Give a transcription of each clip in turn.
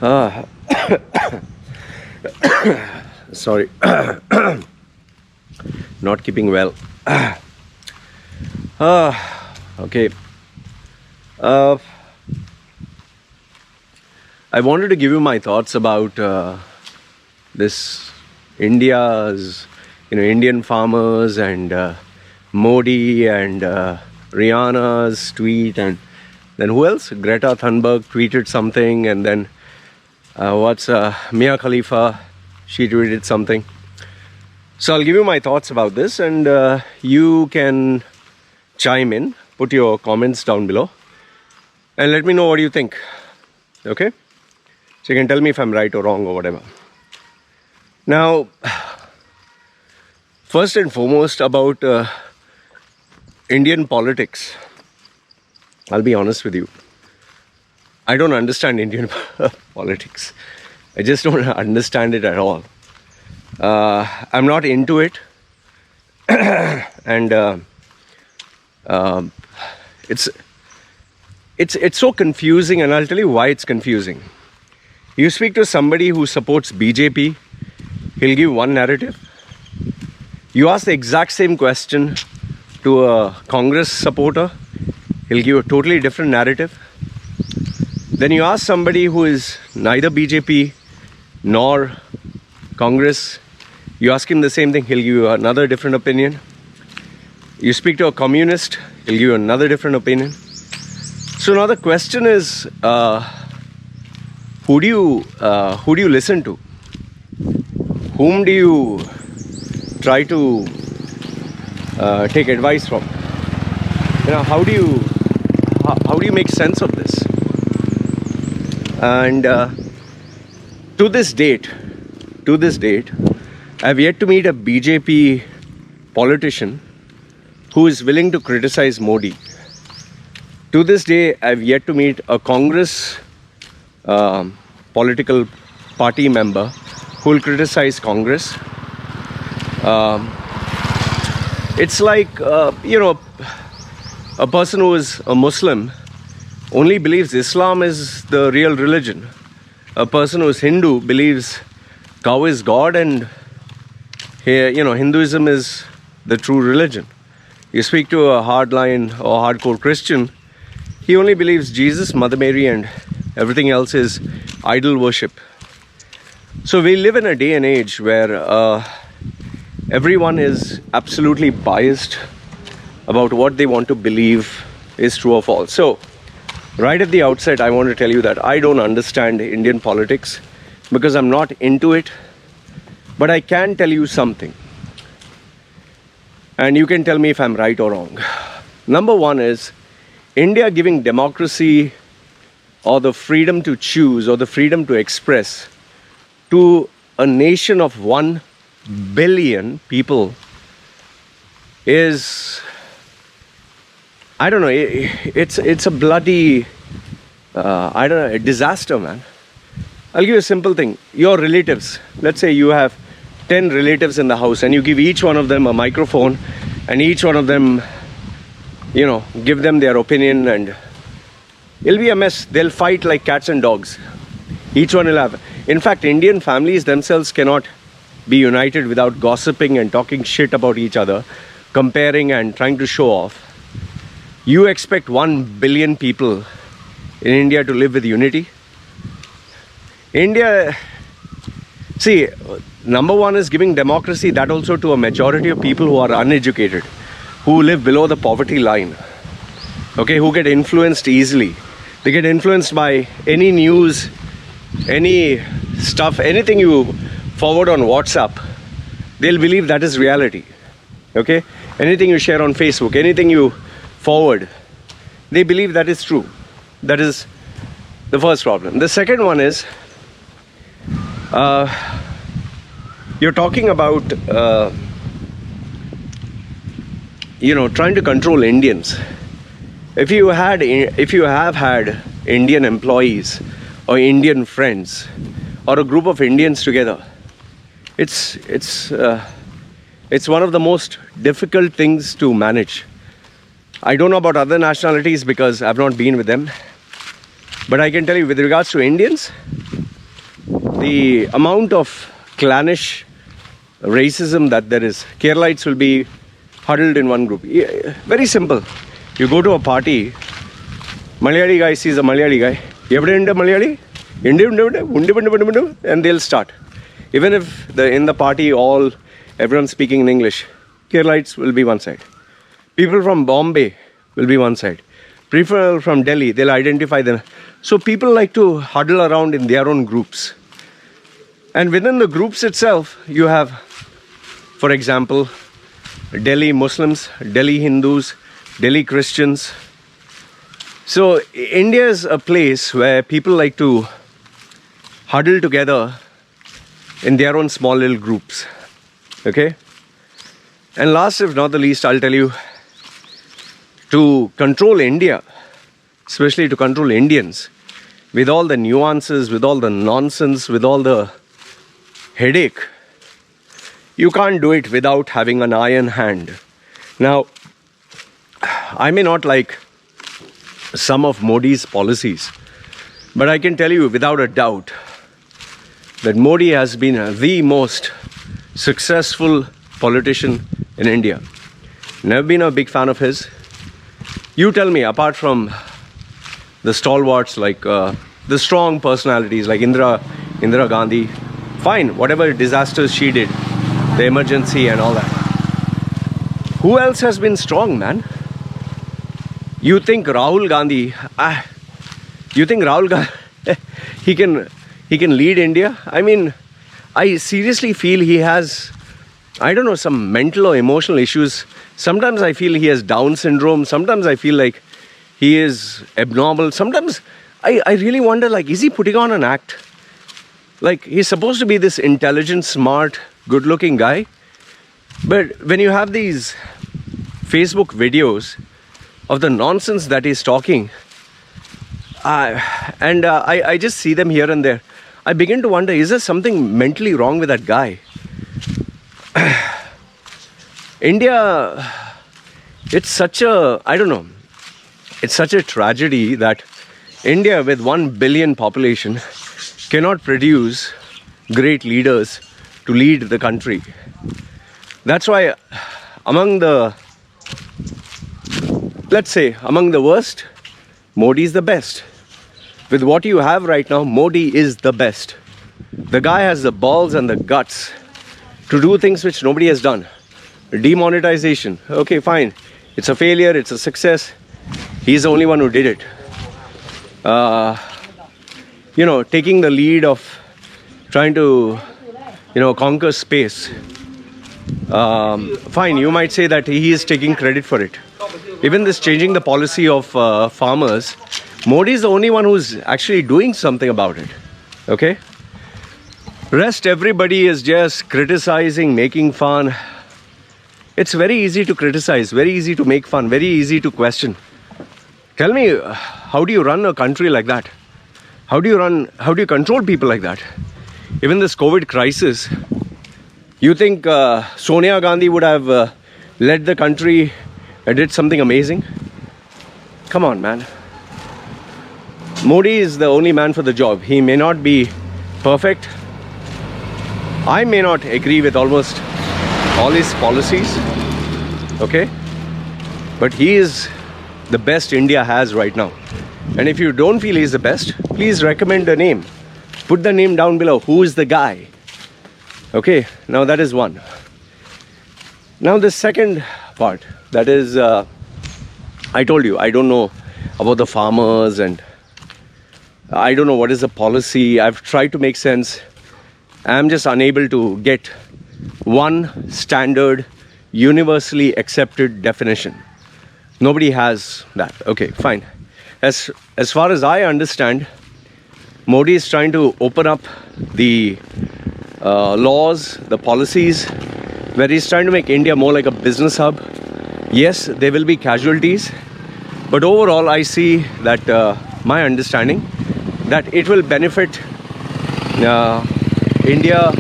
Ah, sorry, not keeping well. Okay. Uh, I wanted to give you my thoughts about this India's, Indian farmers and Modi and Rihanna's tweet, and then who else? Greta Thunberg tweeted something, and then Mia Khalifa? She tweeted something. So I'll give you my thoughts about this, and you can chime in, put your comments down below, and let me know what you think. Okay? So you can tell me if I'm right or wrong or whatever. Now, first and foremost about Indian politics, I'll be honest with you. I don't understand Indian politics. I just don't understand it at all. I'm not into it. And it's so confusing, and I'll tell you why it's confusing. You speak to somebody who supports BJP, he'll give one narrative. You ask the exact same question to a Congress supporter, he'll give a totally different narrative. Then you ask somebody who is neither BJP nor Congress, you ask him the same thing, he'll give you another different opinion. You speak to a communist, he'll give you another different opinion. So now the question is, who do you listen to? Whom do you try to take advice from? How do you make sense of this? And to this date, I've yet to meet a BJP politician who is willing to criticize Modi. To this day, I've yet to meet a Congress political party member who will criticize Congress. It's like, a person who is a Muslim only believes Islam is the real religion. A person who is Hindu believes cow is God, and Hinduism is the true religion. You speak to a hardline or hardcore Christian, he only believes Jesus, Mother Mary, and everything else is idol worship. So we live in a day and age where everyone is absolutely biased about what they want to believe is true or false. So right at the outset, I want to tell you that I don't understand Indian politics because I'm not into it. But I can tell you something, and you can tell me if I'm right or wrong. Number one is India giving democracy or the freedom to choose or the freedom to express to a nation of 1 billion people is, I don't know, it's a bloody, a disaster, man. I'll give you a simple thing. Your relatives, let's say you have 10 relatives in the house, and you give each one of them a microphone, and each one of them, give them their opinion, and it'll be a mess. They'll fight like cats and dogs. Each one will have. In fact, Indian families themselves cannot be united without gossiping and talking shit about each other, comparing and trying to show off. You expect 1 billion people in India to live with unity? India, see, number one is giving democracy, that also to a majority of people who are uneducated, who live below the poverty line, okay, who get influenced easily. They get influenced by any news, any stuff, anything you forward on WhatsApp, they'll believe that is reality, okay? Anything you share on Facebook, anything you forward, they believe that is true. That is the first problem. The second one is, you're talking about, trying to control Indians. If you have had Indian employees or Indian friends or a group of Indians together, it's one of the most difficult things to manage. I don't know about other nationalities because I've not been with them. But I can tell you, with regards to Indians, the amount of clannish racism that there is. Keralites will be huddled in one group. Very simple. You go to a party, Malayali guy sees a Malayali guy. Everyone Malayali? And they'll start. Even if in the party everyone's speaking in English, Keralites will be one side. People from Bombay will be one side. People from Delhi, they'll identify them. So people like to huddle around in their own groups. And within the groups itself, you have, for example, Delhi Muslims, Delhi Hindus, Delhi Christians. So India is a place where people like to huddle together in their own small little groups. Okay? And last, if not the least, I'll tell you, to control India, especially to control Indians, with all the nuances, with all the nonsense, with all the headache, you can't do it without having an iron hand. Now, I may not like some of Modi's policies, but I can tell you without a doubt that Modi has been the most successful politician in India. Never been a big fan of his. You tell me, apart from the stalwarts, like the strong personalities like Indira Gandhi, fine, whatever disasters she did, the emergency and all that. Who else has been strong, man? You think Rahul Gandhi, he can lead India? I mean, I seriously feel he has, I don't know, some mental or emotional issues. Sometimes I feel he has Down syndrome. Sometimes I feel like he is abnormal. Sometimes I really wonder, like, is he putting on an act? Like, he's supposed to be this intelligent, smart, good-looking guy. But when you have these Facebook videos of the nonsense that he's talking, I just see them here and there, I begin to wonder, is there something mentally wrong with that guy? India, it's such a, I don't know, it's such a tragedy that India with 1 billion population cannot produce great leaders to lead the country. That's why among the, let's say, among the worst, Modi is the best. With what you have right now, Modi is the best. The guy has the balls and the guts to do things which nobody has done. Demonetization, okay, fine. It's a failure, it's a success. He's the only one who did it. Taking the lead of trying to, conquer space. Fine, you might say that he is taking credit for it. Even this changing the policy of farmers, Modi is the only one who's actually doing something about it. Okay? Rest, everybody is just criticizing, making fun. It's very easy to criticize, very easy to make fun, very easy to question. Tell me, how do you run a country like that? How do you control people like that? Even this COVID crisis, you think Sonia Gandhi would have led the country and did something amazing? Come on, man. Modi is the only man for the job. He may not be perfect. I may not agree with almost all his policies, okay? But he is the best India has right now. And if you don't feel he's the best, please recommend a name. Put the name down below. Who is the guy? Okay, now that is one. Now the second part, that is, I told you, I don't know about the farmers and I don't know what is the policy. I've tried to make sense. I'm just unable to get one standard, universally accepted definition. Nobody has that. Okay, fine. As far as I understand, Modi is trying to open up the laws, the policies, where he's trying to make India more like a business hub. Yes, there will be casualties, but overall I see that my understanding that it will benefit India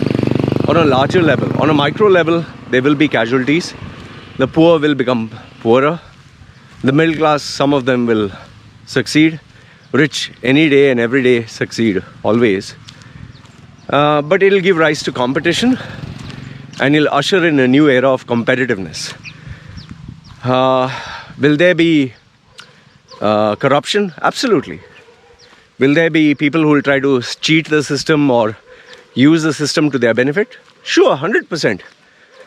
on a larger level. On a micro level, there will be casualties. The poor will become poorer. The middle class, some of them will succeed. Rich, any day and every day, succeed, always. but it'll give rise to competition and it'll usher in a new era of competitiveness. Will there be corruption? Absolutely. Will there be people who will try to cheat the system or use the system to their benefit? Sure, 100%.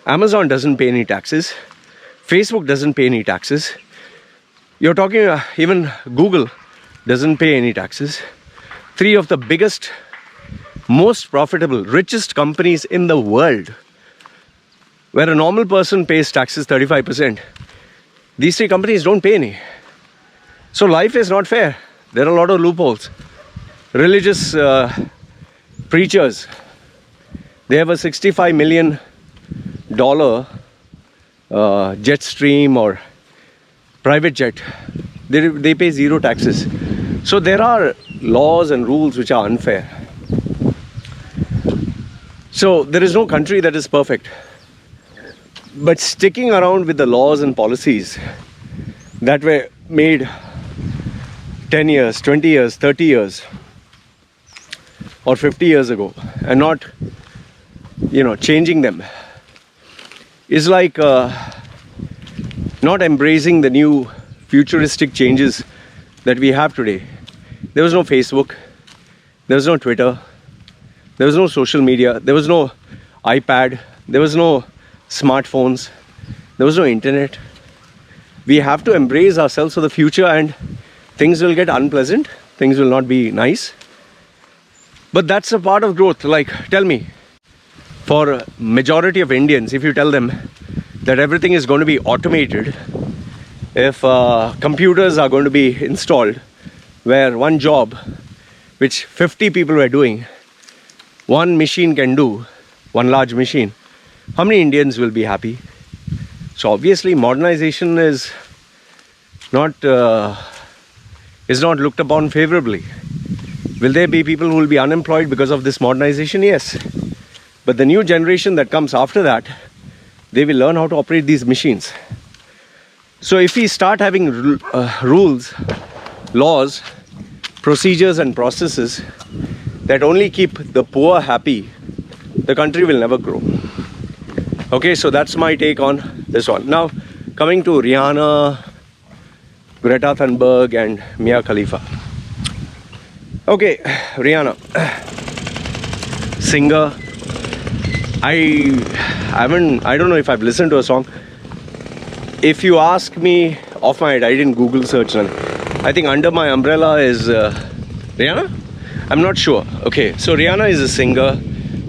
Amazon doesn't pay any taxes. Facebook doesn't pay any taxes. You're talking, even Google doesn't pay any taxes. 3 of the biggest, most profitable, richest companies in the world, where a normal person pays taxes 35%, these 3 companies don't pay any. So life is not fair. There are a lot of loopholes. Religious preachers, they have a $65 million jet stream or private jet. They pay 0 taxes. So there are laws and rules which are unfair. So there is no country that is perfect. But sticking around with the laws and policies that were made 10 years, 20 years, 30 years, or 50 years ago, and not, changing them, is like not embracing the new futuristic changes that we have today. There was no Facebook, there was no Twitter, there was no social media, there was no iPad, there was no smartphones, there was no internet. We have to embrace ourselves for the future, and things will get unpleasant, things will not be nice. But that's a part of growth. Like, tell me, for majority of Indians, if you tell them that everything is going to be automated, if computers are going to be installed, where one job which 50 people were doing, one machine can do, one large machine, how many Indians will be happy? So obviously modernization is not looked upon favorably. Will there be people who will be unemployed because of this modernization? Yes. But the new generation that comes after that, they will learn how to operate these machines. So if we start having rules, laws, procedures and processes that only keep the poor happy, the country will never grow. Okay, so that's my take on this one. Now, coming to Rihanna, Greta Thunberg and Mia Khalifa. Okay, Rihanna, singer. I don't know if I've listened to a song. If you ask me off my head, I didn't Google search none. I think Under My Umbrella is Rihanna? I'm not sure. Okay, so Rihanna is a singer.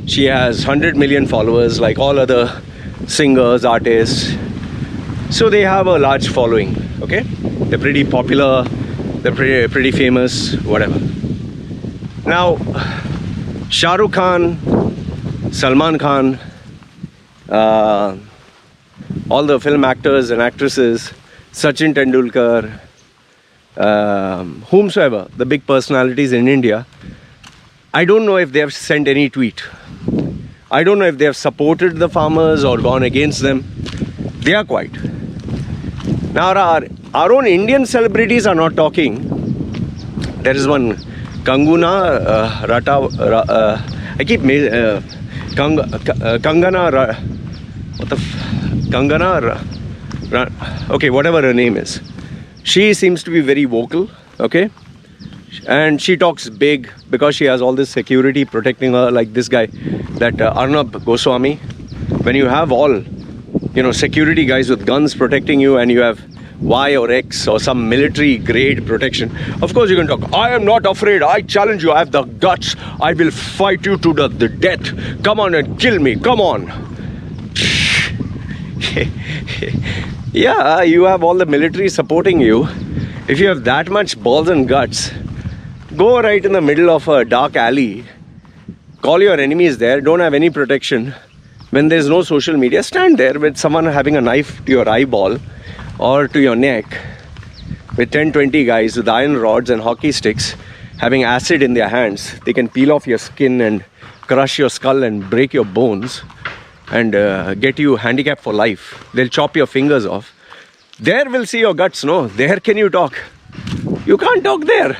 She has 100 million followers like all other singers, artists. So they have a large following, okay? They're pretty popular, they're pretty famous, whatever. Now, Shah Rukh Khan, Salman Khan, all the film actors and actresses, Sachin Tendulkar, whomsoever, the big personalities in India, I don't know if they have sent any tweet. I don't know if they have supported the farmers or gone against them. They are quiet. Now our own Indian celebrities are not talking. There is one Kangana okay, whatever her name is. She seems to be very vocal, okay? And she talks big because she has all this security protecting her, like this guy, that Arnab Goswami. When you have all, security guys with guns protecting you, and you have Y or X or some military grade protection, of course you can talk. I am not afraid. I challenge you. I have the guts. I will fight you to the death. Come on and kill me. Come on. Yeah, you have all the military supporting you. If you have that much balls and guts, go right in the middle of a dark alley. Call your enemies there. Don't have any protection. When there's no social media, stand there with someone having a knife to your eyeball or to your neck, with 10-20 guys with iron rods and hockey sticks having acid in their hands. They can peel off your skin and crush your skull and break your bones and get you handicapped for life. They'll chop your fingers off. There we'll see your guts, no? There can you talk. You can't talk there.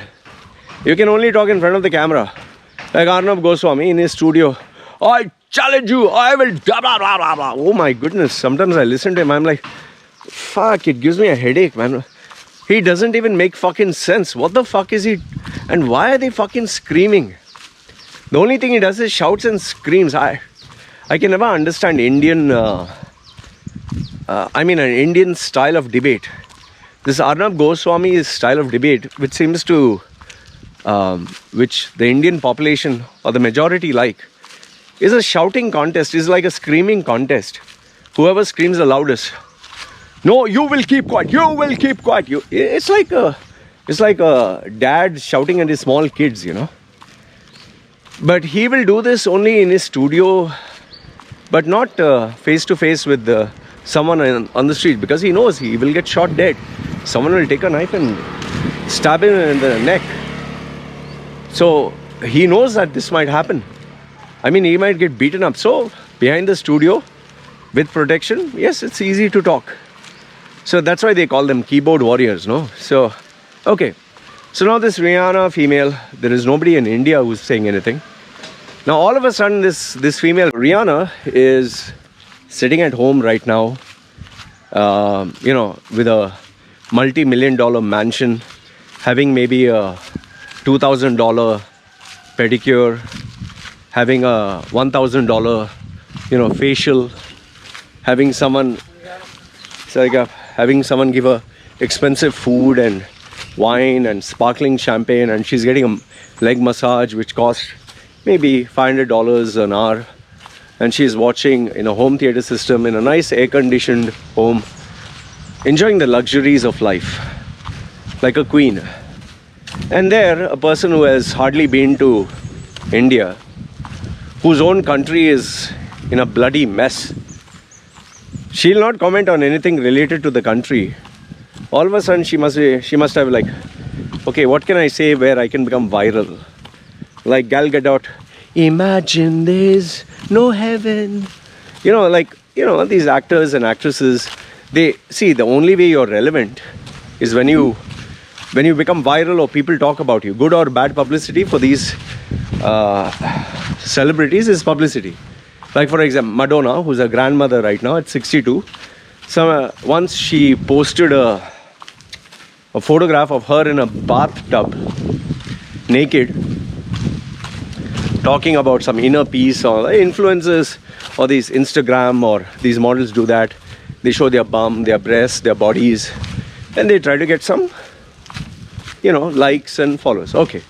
You can only talk in front of the camera. Like Arnab Goswami in his studio, I challenge you, I will blah blah blah blah blah. Oh my goodness, sometimes I listen to him, I'm like, fuck, it gives me a headache, man. He doesn't even make fucking sense. What the fuck is he? And why are they fucking screaming? The only thing he does is shouts and screams. I can never understand Indian, an Indian style of debate. This Arnab Goswami's style of debate, which seems to, which the Indian population or the majority like, is a shouting contest, is like a screaming contest. Whoever screams the loudest. No, you will keep quiet. You will keep quiet. It's like a dad shouting at his small kids, you know. But he will do this only in his studio, but not face to face with someone on the street, because he knows he will get shot dead. Someone will take a knife and stab him in the neck. So he knows that this might happen. I mean, he might get beaten up. So behind the studio with protection, yes, it's easy to talk. So that's why they call them keyboard warriors, no? So, okay. So now this Rihanna female, there is nobody in India who's saying anything. Now all of a sudden this female Rihanna is sitting at home right now, with a multi-million-dollar mansion, having maybe a $2,000 pedicure, having a $1,000, facial, having someone give her expensive food and wine and sparkling champagne, and she's getting a leg massage which costs maybe $500 an hour, and she's watching in a home theater system in a nice air-conditioned home, enjoying the luxuries of life like a queen. And there, a person who has hardly been to India, whose own country is in a bloody mess, she'll not comment on anything related to the country. All of a sudden, she must have like, okay, what can I say where I can become viral? Like Gal Gadot, imagine there's no heaven. These actors and actresses, they see the only way you're relevant is when you become viral or people talk about you. Good or bad publicity for these celebrities is publicity. Like for example, Madonna, who's a grandmother right now at 62. So once she posted a photograph of her in a bathtub, naked, talking about some inner peace. Or influencers or these Instagram or these models do that. They show their bum, their breasts, their bodies, and they try to get some, likes and followers. Okay.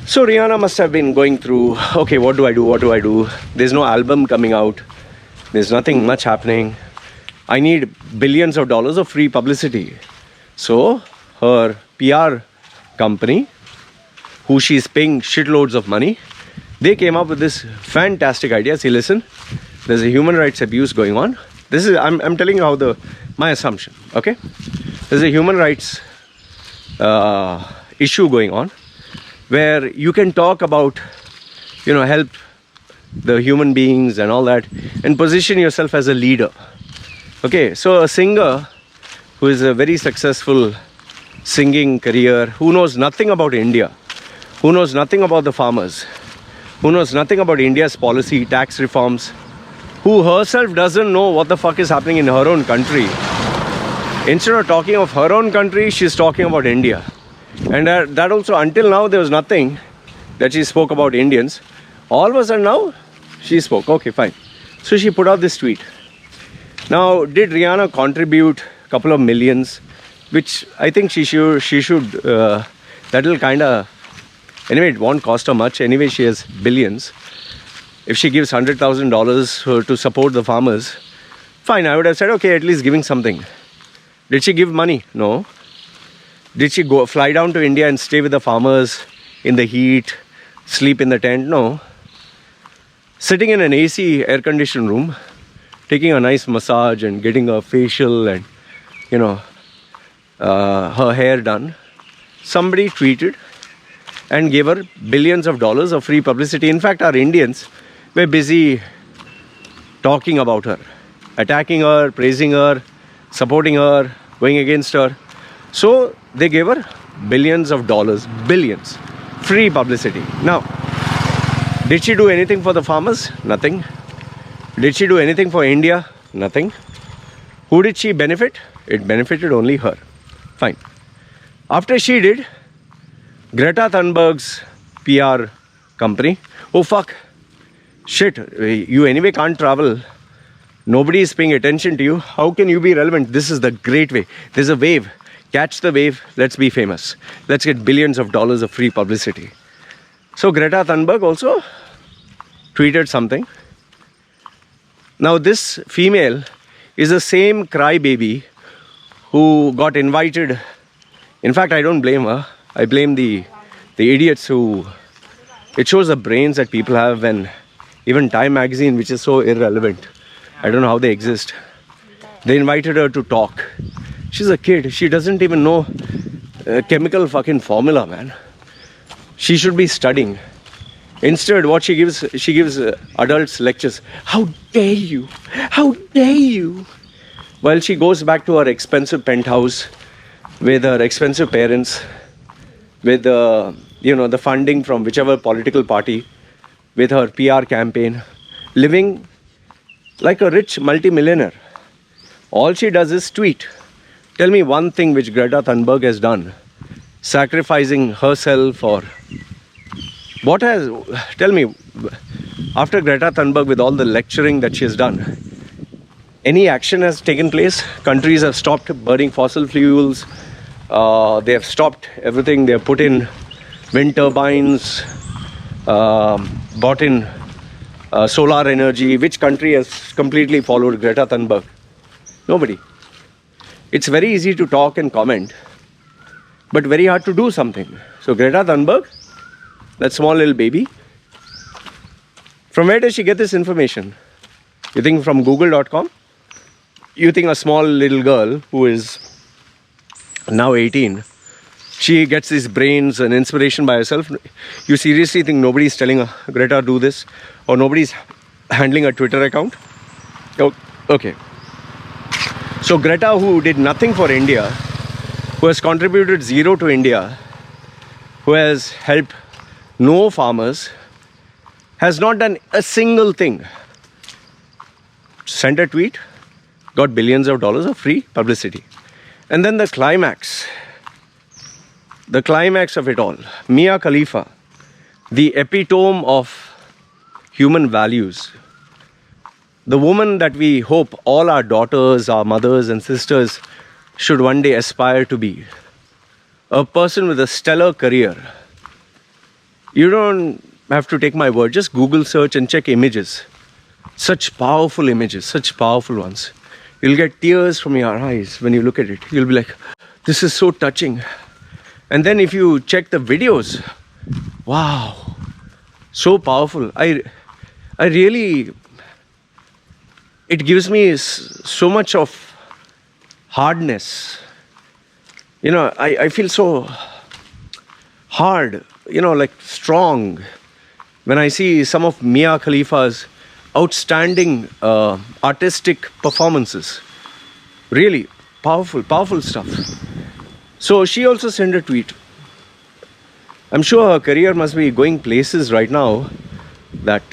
So Rihanna must have been going through, okay, what do I do? There's no album coming out. There's nothing much happening. I need billions of dollars of free publicity. So her PR company, who she's paying shitloads of money, they came up with this fantastic idea. See, listen, there's a human rights abuse going on. This is, I'm telling you how my assumption, okay? There's a human rights issue going on, where you can talk about, help the human beings and all that, and position yourself as a leader. Okay, so a singer who is a very successful singing career, who knows nothing about India, who knows nothing about the farmers, who knows nothing about India's policy, tax reforms, who herself doesn't know what the fuck is happening in her own country. Instead of talking of her own country, she's talking about India. And that also, until now, there was nothing that she spoke about Indians. All of a sudden now, she spoke. Okay, fine. So she put out this tweet. Now, did Rihanna contribute a couple of millions? Which I think she should, that'll kind of, anyway, it won't cost her much. Anyway, she has billions. If she gives $100,000 to support the farmers, fine, I would have said, okay, at least giving something. Did she give money? No. Did she fly down to India and stay with the farmers in the heat, sleep in the tent? No. Sitting in an AC air-conditioned room, taking a nice massage and getting a facial and, her hair done. Somebody tweeted and gave her billions of dollars of free publicity. In fact, our Indians were busy talking about her, attacking her, praising her, supporting her, going against her. So they gave her billions of dollars, billions, free publicity. Now, Did she do anything for the farmers? Nothing. Did she do anything for India? Nothing. Who did she benefit? It benefited only her. Fine. After she did, Greta Thunberg's PR company, oh fuck, shit, you anyway can't travel. Nobody is paying attention to you. How can you be relevant? This is the great way. There's a wave. Catch the wave. Let's be famous. Let's get billions of dollars of free publicity. So Greta Thunberg also tweeted something. Now this female is the same crybaby who got invited. In fact, I don't blame her. I blame the idiots who... It shows the brains that people have when even Time magazine, which is so irrelevant, I don't know how they exist. They invited her to talk. She's a kid. She doesn't even know chemical fucking formula, man. She should be studying. Instead, what she gives adults lectures. How dare you? How dare you? While she goes back to her expensive penthouse with her expensive parents, with the funding from whichever political party, with her PR campaign, living like a rich multimillionaire. All she does is tweet. Tell me one thing which Greta Thunberg has done. Sacrificing herself or... What has... Tell me, after Greta Thunberg, with all the lecturing that she has done, any action has taken place? Countries have stopped burning fossil fuels. They have stopped everything. They have put in wind turbines, bought in solar energy. Which country has completely followed Greta Thunberg? Nobody. It's very easy to talk and comment, but very hard to do something. So Greta Thunberg, that small little baby, from where does she get this information? You think from google.com? You think a small little girl who is now 18, she gets these brains and inspiration by herself? You seriously think nobody's telling her, Greta, do this? Or nobody's handling a Twitter account? Oh, okay. So Greta, who did nothing for India, who has contributed zero to India, who has helped no farmers, has not done a single thing. Sent a tweet, got billions of dollars of free publicity. And then the climax of it all, Mia Khalifa, the epitome of human values, the woman that we hope all our daughters, our mothers and sisters should one day aspire to be. A person with a stellar career. You don't have to take my word, just Google search and check images. Such powerful images, such powerful ones. You'll get tears from your eyes when you look at it. You'll be like, this is so touching. And then if you check the videos, wow, so powerful. I really, it gives me so much of hardness. I feel so hard, like strong, when I see some of Mia Khalifa's outstanding artistic performances. Really powerful stuff. So she also sent a tweet. I'm sure her career must be going places right now, that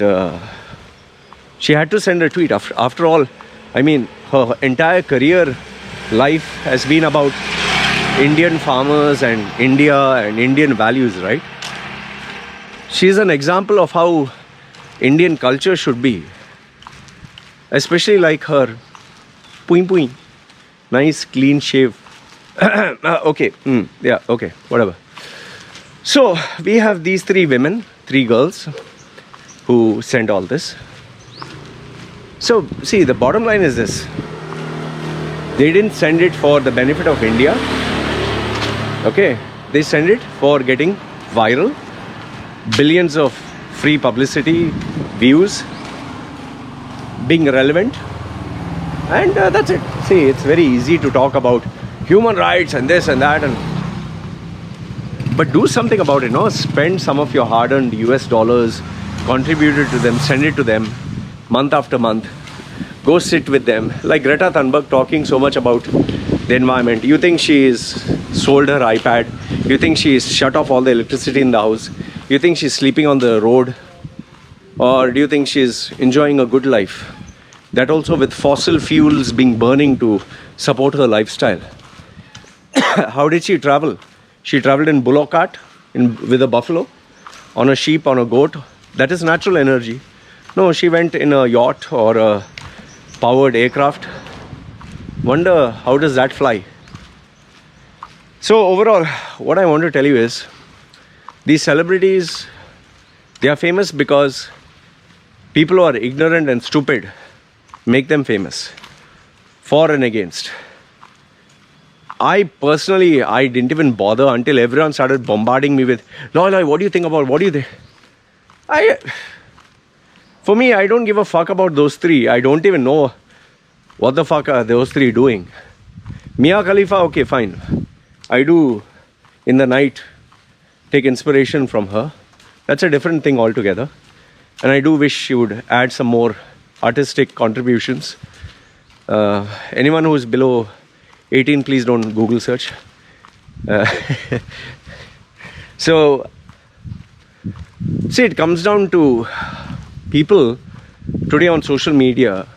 she had to send a tweet. After all, I mean, her entire career life has been about Indian farmers and India and Indian values, right? She's an example of how Indian culture should be. Especially like her puing, nice clean shave. Okay, yeah, okay, whatever. So we have these three girls who sent all this. So see, the bottom line is this. They didn't send it for the benefit of India. Okay, they send it for getting viral, billions of free publicity, views, being relevant, and that's it. See, it's very easy to talk about human rights and this and that, but do something about it, no? Spend some of your hard-earned US dollars, contribute it to them, send it to them month after month. Go sit with them. Like Greta Thunberg talking so much about the environment. You think she's sold her iPad? You think she's shut off all the electricity in the house? You think she's sleeping on the road? Or do you think she's enjoying a good life? That also with fossil fuels being burning to support her lifestyle. How did she travel? She traveled in bullock cart with a buffalo, on a sheep, on a goat. That is natural energy. No, she went in a yacht or a powered aircraft. Wonder how does that fly? So overall, what I want to tell you is, these celebrities, they are famous because people who are ignorant and stupid make them famous, for and against. I personally, I didn't even bother until everyone started bombarding me with, Loy, what do you think about, what do you think? For me, I don't give a fuck about those three. I don't even know what the fuck are those three doing. Mia Khalifa, okay, fine. I do, in the night, take inspiration from her. That's a different thing altogether. And I do wish she would add some more artistic contributions. Anyone who is below 18, please don't Google search. So, see, it comes down to people today on social media,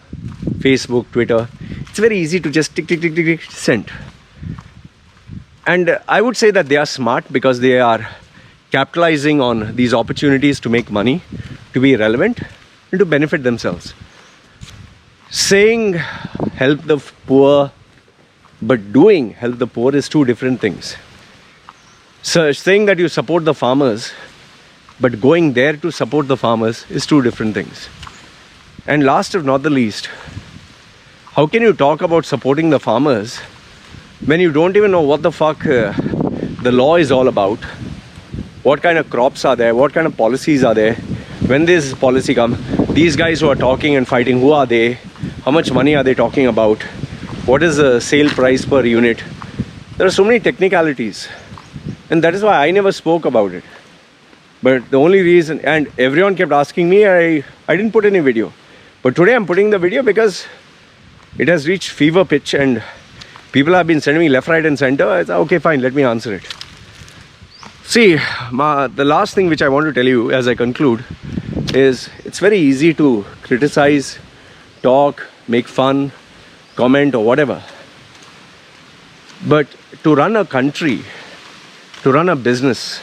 Facebook, Twitter. It's very easy to just tick, send. And I would say that they are smart because they are capitalizing on these opportunities to make money, to be relevant, and to benefit themselves. Saying help the poor, but doing help the poor is two different things. So saying that you support the farmers, but going there to support the farmers is two different things. And last but not the least, how can you talk about supporting the farmers when you don't even know what the fuck the law is all about? What kind of crops are there? What kind of policies are there? When this policy comes, these guys who are talking and fighting, who are they? How much money are they talking about? What is the sale price per unit? There are so many technicalities. And that is why I never spoke about it. But the only reason, and everyone kept asking me, I didn't put any video. But today I'm putting the video because it has reached fever pitch and people have been sending me left, right and center. I thought, okay, fine, let me answer it. See, the last thing which I want to tell you as I conclude is, it's very easy to criticize, talk, make fun, comment or whatever. But to run a country, to run a business,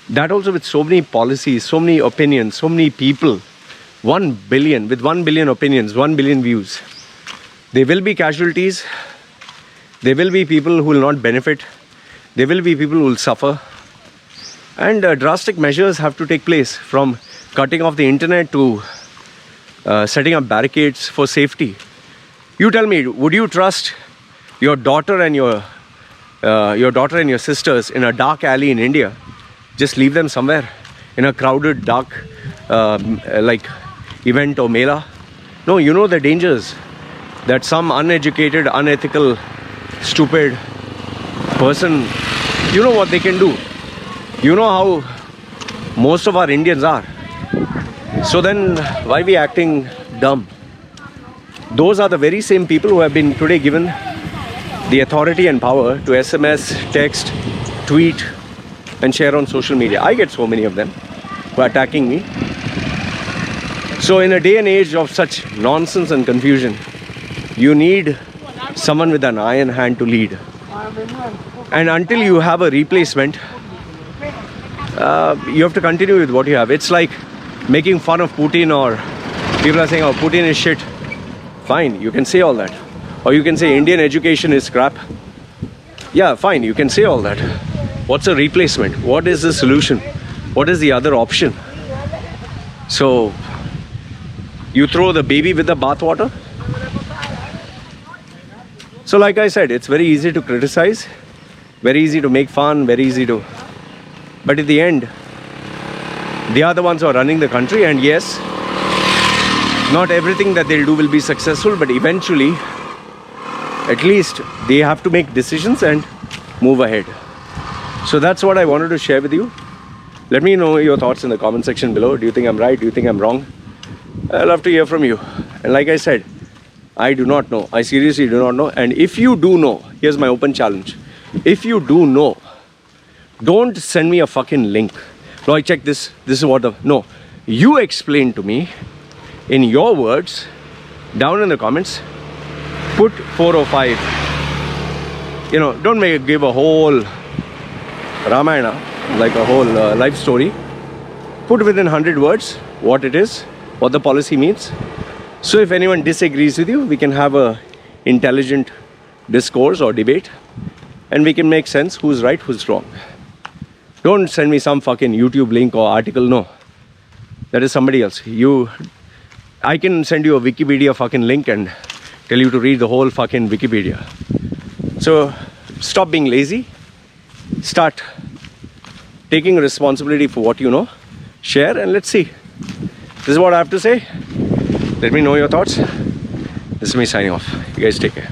that also with so many policies, so many opinions, so many people, 1 billion, with 1 billion opinions, 1 billion views, there will be casualties, there will be people who will not benefit, there will be people who will suffer, and drastic measures have to take place, from cutting off the internet to setting up barricades for safety. You tell me, would you trust your daughter and your sisters in a dark alley in India? Just leave them somewhere in a crowded, dark, like event or mela? No, you know the dangers that some uneducated, unethical, stupid person, you know what they can do. You know how most of our Indians are. So then why we acting dumb? Those are the very same people who have been today given the authority and power to SMS, text, tweet and share on social media. I get so many of them who are attacking me. So in a day and age of such nonsense and confusion, you need someone with an iron hand to lead. And until you have a replacement, you have to continue with what you have. It's like making fun of Putin, or people are saying, oh, Putin is shit. Fine, you can say all that. Or you can say Indian education is crap. Yeah, fine, you can say all that. What's a replacement? What is the solution? What is the other option? So, you throw the baby with the bathwater? So like I said, it's very easy to criticize, very easy to make fun, very easy to... But at the end, they are the ones who are running the country, and yes, not everything that they'll do will be successful, but eventually, at least they have to make decisions and move ahead. So that's what I wanted to share with you. Let me know your thoughts in the comment section below. Do you think I'm right? Do you think I'm wrong? I'd love to hear from you. And like I said, I do not know. I seriously do not know. And if you do know, here's my open challenge. If you do know, don't send me a fucking link. No, I check this. This is what the... No. You explain to me in your words down in the comments. Put 4 or 5. Don't give a whole Ramayana, like a whole life story. Put within 100 words what it is, what the policy means. So if anyone disagrees with you, we can have a intelligent discourse or debate, and we can make sense who's right, who's wrong. Don't send me some fucking YouTube link or article. No, that is somebody else. I can send you a Wikipedia fucking link and tell you to read the whole fucking Wikipedia. So stop being lazy. Start taking responsibility for what you know. Share, and let's see. This is what I have to say. Let me know your thoughts. This is me signing off. You guys take care.